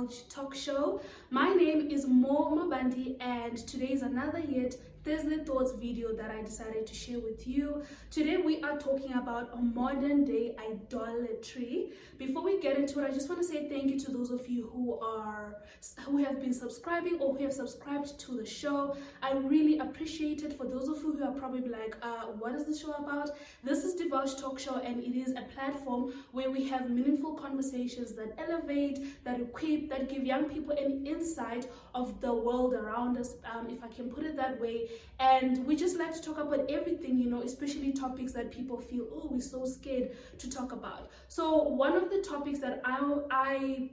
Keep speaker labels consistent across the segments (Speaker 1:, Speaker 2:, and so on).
Speaker 1: Divulge talk show. My name is Mabandi, and today is another yet Thursday Thoughts video that I decided to share with you. Today we are talking about a modern day idolatry. Before we get into it, I just want to say thank you to those of you who have been subscribing or who have subscribed to the show. I really appreciate it. For those of you who are probably like, what is the show about? This is Divulge talk show, and it is a platform where we have meaningful conversations that elevate, that equip, that give young people an insight of the world around us, if I can put it that way. And we just like to talk about everything, especially topics that people feel, oh, we're so scared to talk about. So one of the topics that I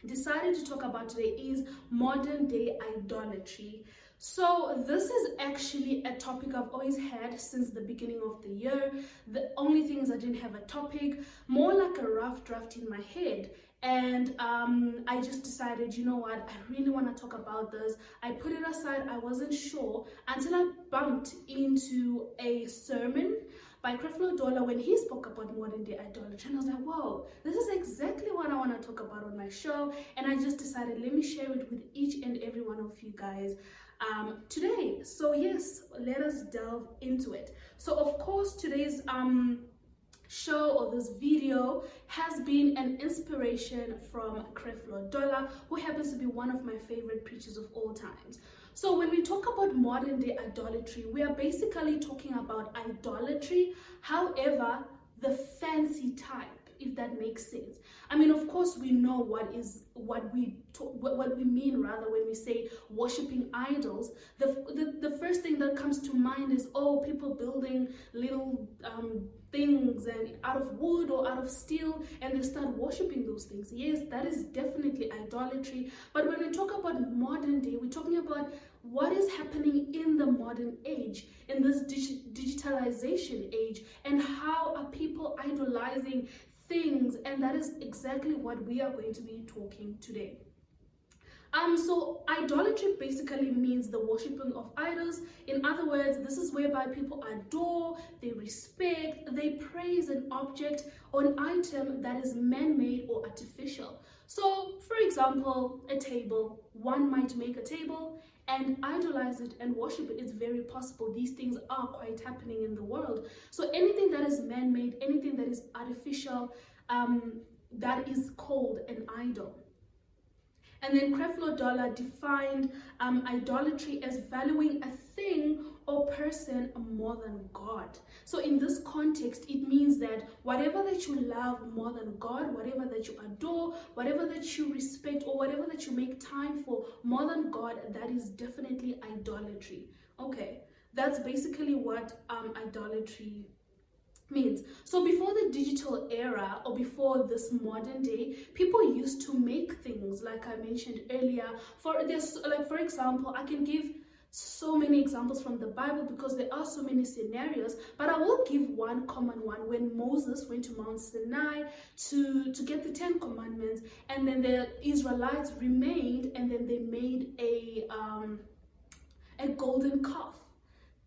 Speaker 1: decided to talk about today is modern day idolatry. So this is actually a topic I've always had since the beginning of the year. The only thing is I didn't have a topic, more like a rough draft in my head. And I just decided, you know what, I really want to talk about this. I put it aside. I wasn't sure until I bumped into a sermon by Creflo when he spoke about modern day idolatry, and I was like, whoa, this is exactly what I want to talk about on my show. And I just decided, let me share it with each and every one of you guys today. So yes, let us delve into it. So of course, today's show or this video has been an inspiration from Creflo, who happens to be one of my favorite preachers of all times. So when we talk about modern day idolatry, we are basically talking about idolatry, however, the fancy type, if that makes sense. I mean, of course, we know what we mean rather when we say worshiping idols. The first thing that comes to mind is, oh, people building little things and out of wood or out of steel, and they start worshiping those things. Yes, that is definitely idolatry. But when we talk about modern day, we're talking about what is happening in the modern age, in this digitalization age, and how are people idolizing things. And that is exactly what we are going to be talking today. So idolatry basically means the worshiping of idols. In other words, this is whereby people adore, they respect, they praise an object or an item that is man-made or artificial. So for example, a table, one might make a table and idolize it and worship it. It's very possible. These things are quite happening in the world. So anything that is man-made, anything that is artificial, that is called an idol. And then Creflo defined idolatry as valuing a thing or person more than God. So in this context, it means that whatever that you love more than God, whatever that you adore, whatever that you respect, or whatever that you make time for more than God, that is definitely idolatry. Okay, that's basically what idolatry means. So before the digital era, or before this modern day, people used to make things, like I mentioned earlier. For example, I can give so many examples from the Bible because there are so many scenarios, but I will give one common one. When Moses went to Mount Sinai to get the 10 commandments, and then the Israelites remained, and then they made a golden calf.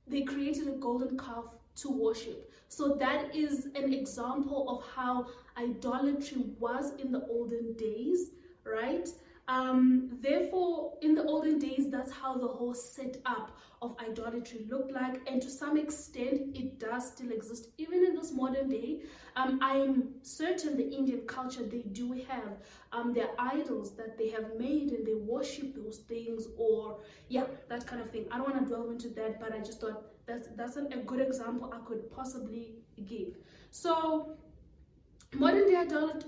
Speaker 1: They created a golden calf to worship. So that is an example of how idolatry was in the olden days, right? Therefore, in the olden days, that's how the whole setup of idolatry looked like, and to some extent, it does still exist even in this modern day. I'm certain the Indian culture, they do have their idols that they have made, and they worship those things, or yeah, that kind of thing. I don't want to delve into that, but I just thought that's a good example I could possibly give. So modern day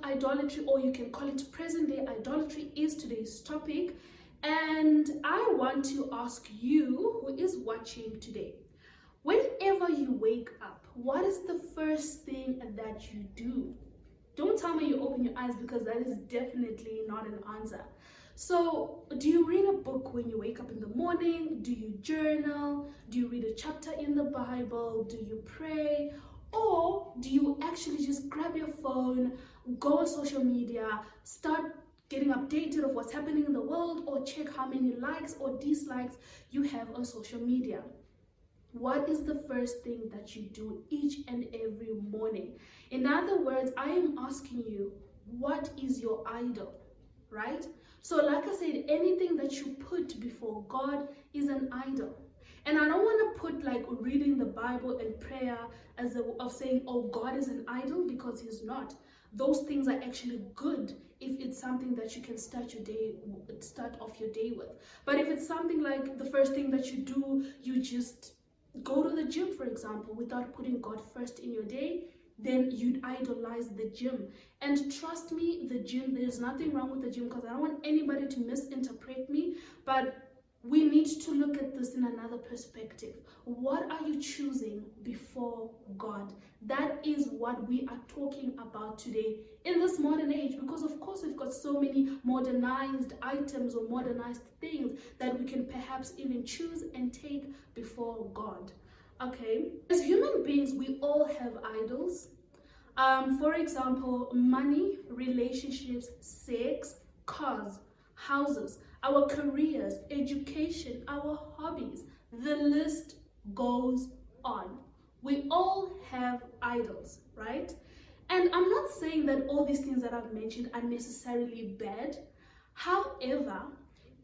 Speaker 1: idolatry, or you can call it present day idolatry, is today's topic. And I want to ask you who is watching today, whenever you wake up, what is the first thing that you do? Don't tell me you open your eyes, because that is definitely not an answer. So do you read a book when you wake up in the morning? Do you journal? Do you read a chapter in the Bible? Do you pray? Or do you actually just grab your phone, go on social media, start getting updated of what's happening in the world, or check how many likes or dislikes you have on social media? What is the first thing that you do each and every morning? In other words, I am asking you, what is your idol, right? So like I said, anything that you put before God is an idol. And I don't want to put like reading the Bible and prayer as a way of saying, oh, God is an idol, because he's not. Those things are actually good if it's something that you can start off your day with. But if it's something like the first thing that you do, you just go to the gym, for example, without putting God first in your day, then you'd idolize the gym. And trust me, the gym, there's nothing wrong with the gym, because I don't want anybody to misinterpret me, but we need to look at this in another perspective. What are you choosing before God? That is what we are talking about today in this modern age, because of course we've got so many modernized items or modernized things that we can perhaps even choose and take before God. Okay, as human beings, we all have idols. For example, money, relationships, sex, cars, houses, our careers, education, our hobbies. The list goes on. We all have idols, right? And I'm not saying that all these things that I've mentioned are necessarily bad. However,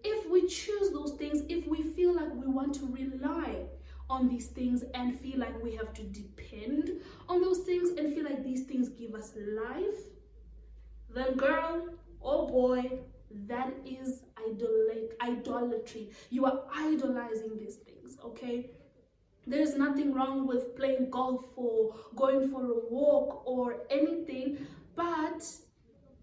Speaker 1: if we choose those things, if we feel like we want to rely on these things and feel like we have to depend on those things and feel like these things give us life, then girl or boy, that is idolatry. You are idolizing these things, okay? There's nothing wrong with playing golf or going for a walk or anything, but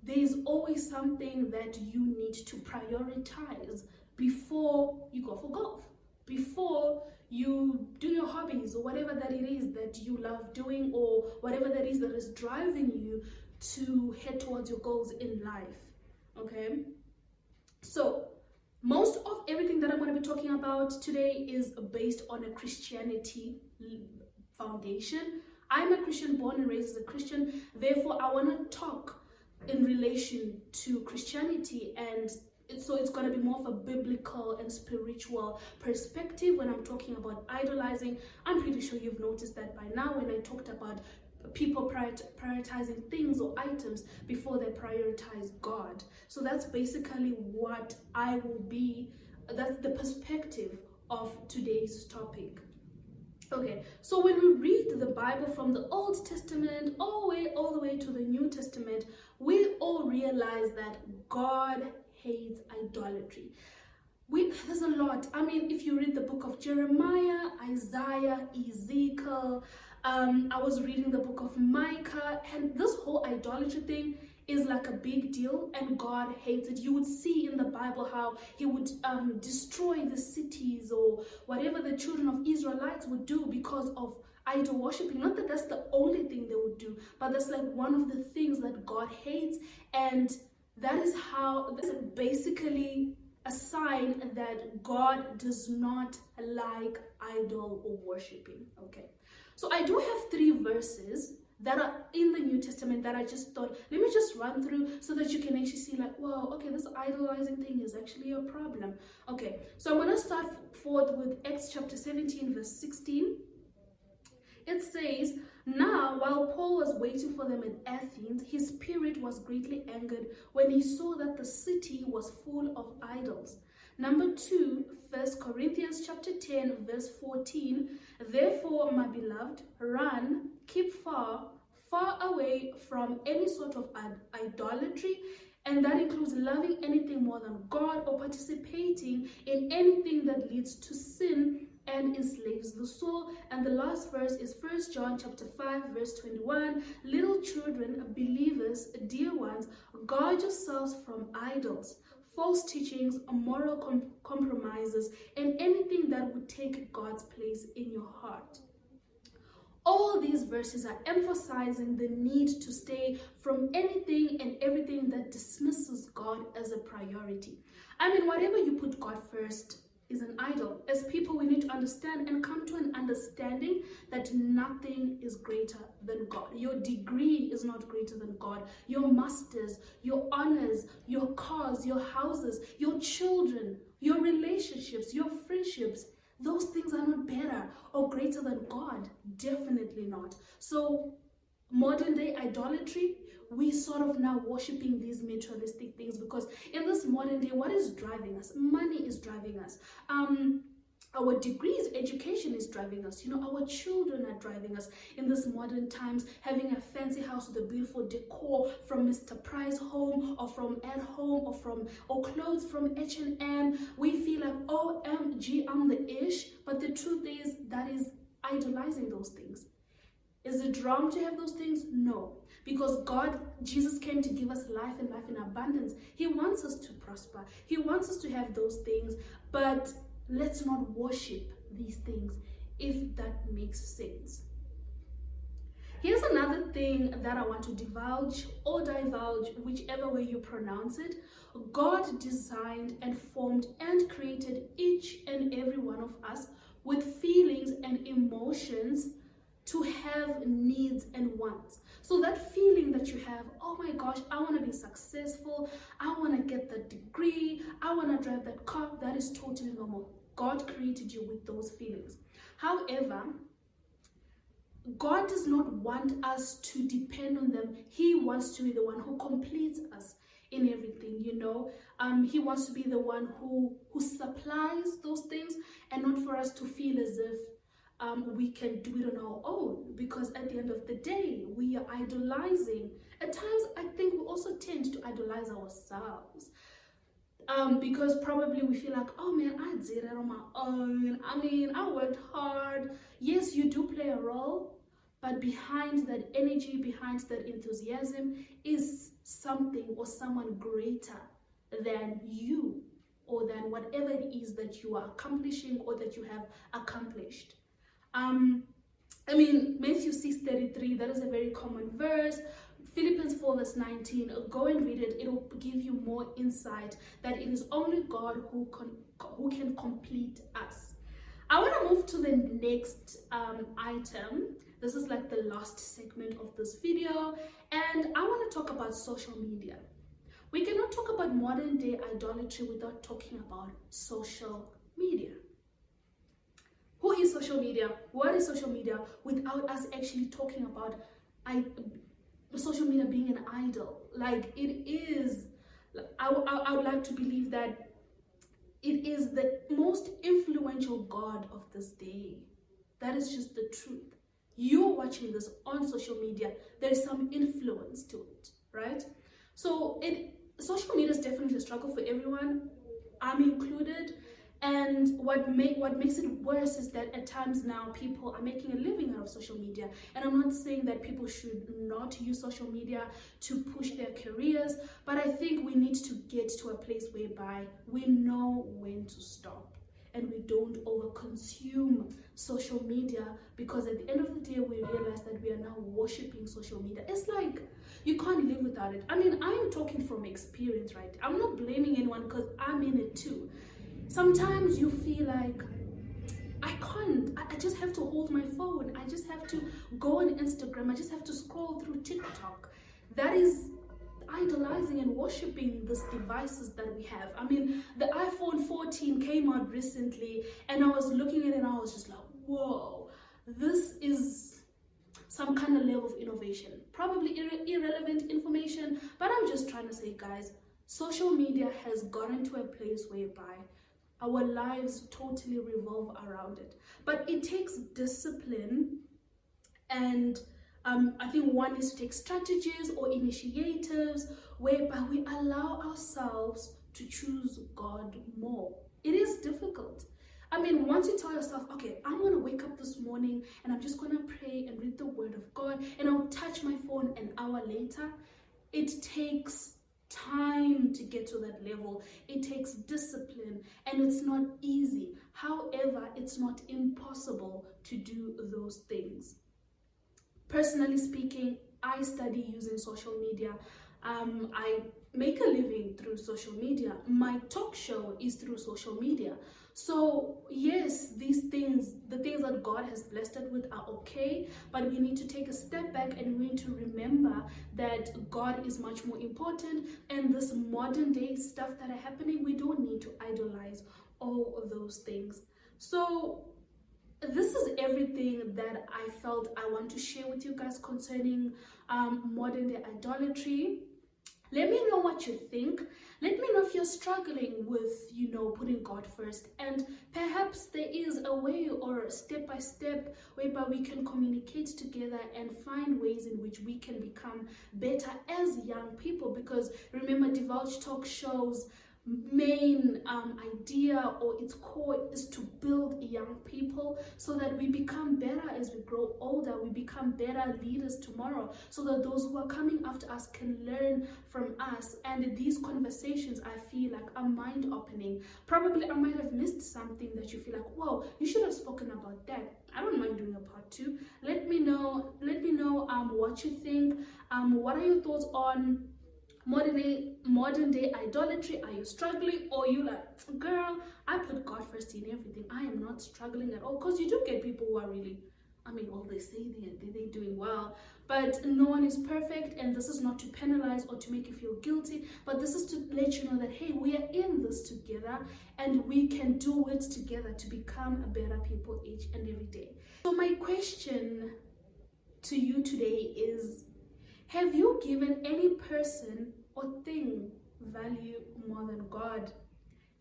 Speaker 1: there's always something that you need to prioritize before you go for golf, before you do your hobbies or whatever that it is that you love doing, or whatever that is driving you to head towards your goals in life. Okay, so most of everything that I'm going to be talking about today is based on a Christianity foundation. I'm a Christian, born and raised as a Christian, therefore I want to talk in relation to Christianity, and so it's going to be more of a biblical and spiritual perspective when I'm talking about idolizing. I'm pretty sure you've noticed that by now when I talked about people prioritizing things or items before they prioritize God. So that's basically what that's the perspective of today's topic. Okay, so when we read the Bible from the Old Testament all the way to the New Testament, we all realize that God hates idolatry. There's a lot. I mean, if you read the book of Jeremiah, Isaiah, Ezekiel, I was reading the book of Micah, and this whole idolatry thing is like a big deal, and God hates it. You would see in the Bible how he would destroy the cities or whatever the children of Israelites would do because of idol worshiping. Not that that's the only thing they would do, but that's like one of the things that God hates, and that's basically a sign that God does not like idol or worshiping. Okay, so I do have 3 verses that are in the New Testament that I just thought, let me just run through so that you can actually see like, wow, okay, this idolizing thing is actually a problem. Okay, so I'm going to start forth with Acts chapter 17 verse 16. It says, now while Paul was waiting for them in Athens, his spirit was greatly angered when he saw that the city was full of idols. Number 2, 1 Corinthians chapter 10 verse 14, therefore, my beloved, run, keep far away from any sort of idolatry, and that includes loving anything more than God or participating in anything that leads to sin and enslaves the soul. And the last verse is 1 John chapter 5 verse 21, little children, believers, dear ones, guard yourselves from idols, false teachings, moral compromises, and anything that would take God's place in your heart. All these verses are emphasizing the need to stay from anything and everything that dismisses God as a priority. I mean, whatever you put God first is an idol. As people, we need to understand and come to an understanding that nothing is greater than God. Your degree is not greater than God. Your masters, your honors, your cars, your houses, your children, your relationships, your friendships, those things are not better or greater than God. Definitely not. So modern day idolatry, we sort of now worshiping these materialistic things, because in this modern day, what is driving us? Money is driving us. Our degrees, education is driving us. You know, our children are driving us in this modern times, having a fancy house with a beautiful decor from Mr. Price Home, or from At Home, or clothes from H&M. We feel like, OMG, I'm the ish. But the truth is, that is idolizing those things. Is it wrong to have those things? No. Because Jesus came to give us life and life in abundance. He wants us to prosper. He wants us to have those things. But let's not worship these things, if that makes sense. Here's another thing that I want to divulge, whichever way you pronounce it. God designed and formed and created each and every one of us with feelings and emotions to have needs and wants. So that feeling that you have, oh my gosh, I want to be successful, I want to get that degree, I want to drive that car, that is totally normal. God created you with those feelings. However, God does not want us to depend on them. He wants to be the one who completes us in everything, you know. He wants to be the one who supplies those things, and not for us to feel as if we can do it on our own, because at the end of the day, we are idolizing. At times, I think we also tend to idolize ourselves. Because probably we feel like, oh man, I did it on my own. I mean, I worked hard. Yes, you do play a role, but behind that energy, behind that enthusiasm is something or someone greater than you, or than whatever it is that you are accomplishing or that you have accomplished. I mean, Matthew 6:33, that is a very common verse. Philippians 4 verse 19, go and read it. It will give you more insight that it is only God who can complete us. I want to move to the next item. This is like the last segment of this video, and I want to talk about social media. We cannot talk about modern day idolatry without talking about social media. Who is social media? What is social media? Without us actually talking about social media being an idol. Like, it is, I would like to believe that it is the most influential god of this day. That is just the truth. You're watching this on social media, there's some influence to it, right? So social media is definitely a struggle for everyone, I'm included. And what makes it worse is that at times now people are making a living out of social media. And I'm not saying that people should not use social media to push their careers, but I think we need to get to a place whereby we know when to stop and we don't overconsume social media, because at the end of the day we realize that we are now worshiping social media. It's like you can't live without it. I mean, I'm talking from experience, right? I'm not blaming anyone because I'm in it too. Sometimes you feel like, I just have to hold my phone. I just have to go on Instagram. I just have to scroll through TikTok. That is idolizing and worshiping these devices that we have. I mean, the iPhone 14 came out recently, and I was looking at it and I was just like, whoa, this is some kind of level of innovation. Probably irrelevant information, but I'm just trying to say, guys, social media has gotten to a place whereby our lives totally revolve around it. But it takes discipline, and I think one is to take strategies or initiatives whereby we allow ourselves to choose God more. It is difficult. I mean, once you tell yourself, okay, I'm going to wake up this morning and I'm just going to pray and read the word of God, and I'll touch my phone an hour later, it takes time to get to that level. It takes discipline, and it's not easy. However, it's not impossible to do those things. Personally speaking, I study using social media. I make a living through social media. My talk show is through social media. So yes, these things, the things that God has blessed us with, are okay, but we need to take a step back and we need to remember that God is much more important, and this modern day stuff that are happening, we don't need to idolize all of those things. So this is everything that I felt I want to share with you guys concerning modern day idolatry. Let me know what you think. Let me know if you're struggling with, putting God first. And perhaps there is a way or a step-by-step whereby we can communicate together and find ways in which we can become better as young people. Because remember, Divulge Talk Show's main idea or its core is to build young people so that we become better as we grow older. We become better leaders tomorrow, so that those who are coming after us can learn from us. And these conversations, I feel like, are mind-opening. Probably I might have missed something that you feel like, whoa, you should have spoken about that. I don't mind doing a part 2. Let me know what you think. What are your thoughts on modern day idolatry? Are you struggling, or you like, girl, I put God first in everything, I am not struggling at all? Because you do get people who are really, they say they're doing well, but no one is perfect. And this is not to penalize or to make you feel guilty, but this is to let you know that, hey, we are in this together and we can do it together to become a better people each and every day. So my question to you today is, have you given any person or thing value more than God?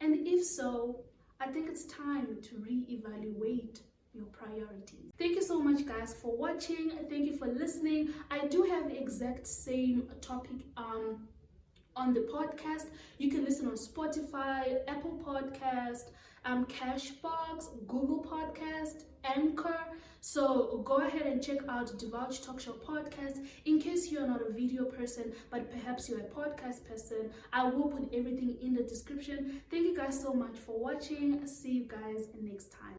Speaker 1: And if so, I think it's time to reevaluate your priorities. Thank you so much, guys, for watching. Thank you for listening. I do have the exact same topic on the podcast. You can listen on Spotify, Apple Podcast, Cashbox, Google Podcast, Anchor. So go ahead and check out Divulge Talk Show Podcast. In case you're not a video person, but perhaps you're a podcast person, I will put everything in the description. Thank you guys so much for watching. See you guys next time.